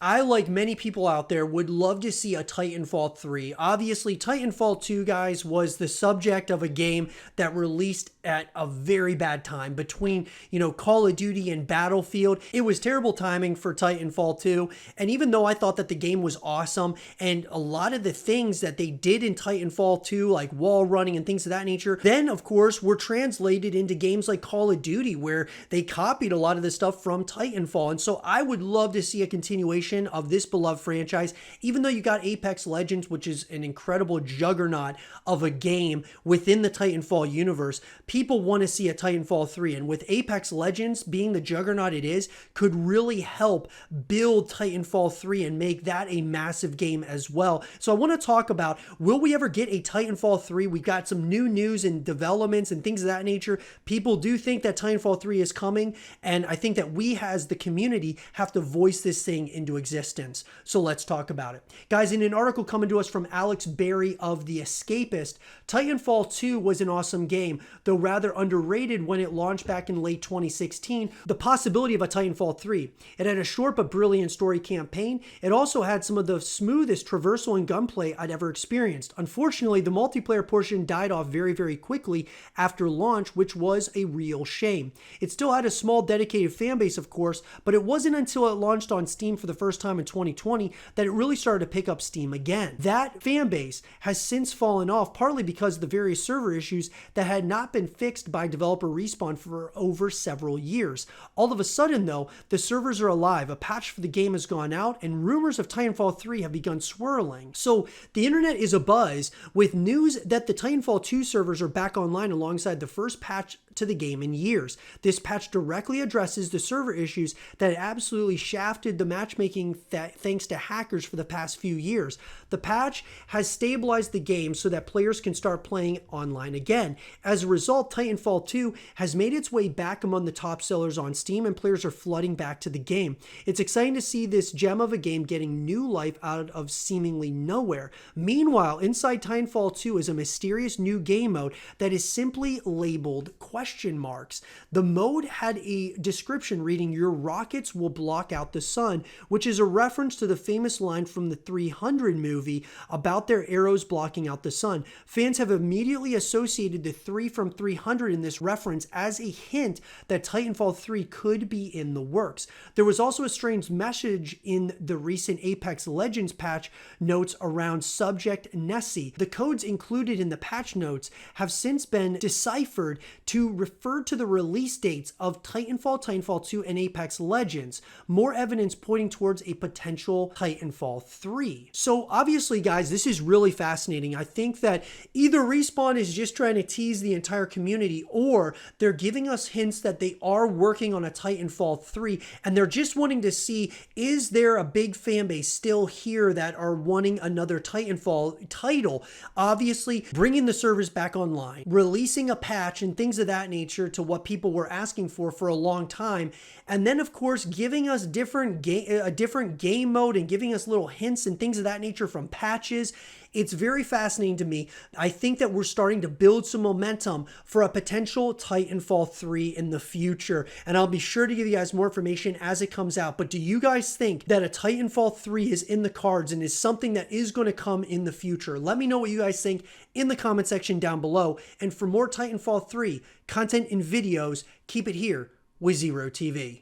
I, like many people out there, would love to see a Titanfall 3. Obviously, Titanfall 2, guys, was the subject of a game that released at a very bad time between, Call of Duty and Battlefield. It was terrible timing for Titanfall 2. And even though I thought that the game was awesome and a lot of the things that they did in Titanfall 2, like wall running and things of that nature, then, of course, were translated into games like Call of Duty, where they copied a lot of the stuff from Titanfall. And so I would love to see a continuation of this beloved franchise, even though you got Apex Legends, which is an incredible juggernaut of a game within the Titanfall universe. People want to see a Titanfall 3, and with Apex Legends being the juggernaut it is, could really help build Titanfall 3 and make that a massive game as well. So I want to talk about, will we ever get a Titanfall 3? We've got some new news and developments and things of that nature. People do think that Titanfall 3 is coming, and I think that we as the community have to voice this thing into existence. So let's talk about it. Guys, in an article coming to us from Alex Berry of The Escapist, Titanfall 2 was an awesome game, though rather underrated when it launched back in late 2016. The possibility of a Titanfall 3. It had a short but brilliant story campaign. It also had some of the smoothest traversal and gunplay I'd ever experienced. Unfortunately, the multiplayer portion died off very, very quickly after launch, which was a real shame. It still had a small dedicated fan base, of course, but it wasn't until it launched on Steam for the first time in 2020 that it really started to pick up steam again. That fan base has since fallen off, partly because of the various server issues that had not been fixed by developer Respawn for over several years. All of a sudden, though, the servers are alive, a patch for the game has gone out, and rumors of Titanfall 3 have begun swirling. So the internet is abuzz with news that the Titanfall 2 servers are back online alongside the first patch to the game in years. This patch directly addresses the server issues that absolutely shafted the matchmaking thanks to hackers for the past few years. The patch has stabilized the game so that players can start playing online again. As a result, Titanfall 2 has made its way back among the top sellers on Steam, and players are flooding back to the game. It's exciting to see this gem of a game getting new life out of seemingly nowhere. Meanwhile, inside Titanfall 2 is a mysterious new game mode that is simply labeled question marks. The mode had a description reading, "Your rockets will block out the sun," which is a reference to the famous line from the 300 movie about their arrows blocking out the sun. Fans have immediately associated the 3 from 300 in this reference as a hint that Titanfall 3 could be in the works. There was also a strange message in the recent Apex Legends patch notes around Subject Nessie. The codes included in the patch notes have since been deciphered to refer to the release dates of Titanfall, Titanfall 2, and Apex Legends. More evidence pointing towards a potential Titanfall 3. So obviously, guys, this is really fascinating. I think that either Respawn is just trying to tease the entire community, or they're giving us hints that they are working on a Titanfall 3, and they're just wanting to see, is there a big fan base still here that are wanting another Titanfall title? Obviously, bringing the servers back online, releasing a patch and things of that nature to what people were asking for a long time, and then of course giving us a different game mode and giving us little hints and things of that nature from patches. It's very fascinating to me. I think that we're starting to build some momentum for a potential Titanfall 3 in the future, and I'll be sure to give you guys more information as it comes out. But do you guys think that a Titanfall 3 is in the cards and is something that is going to come in the future? Let me know what you guys think in the comment section down below. And for more Titanfall 3 content and videos, keep it here with zrotv.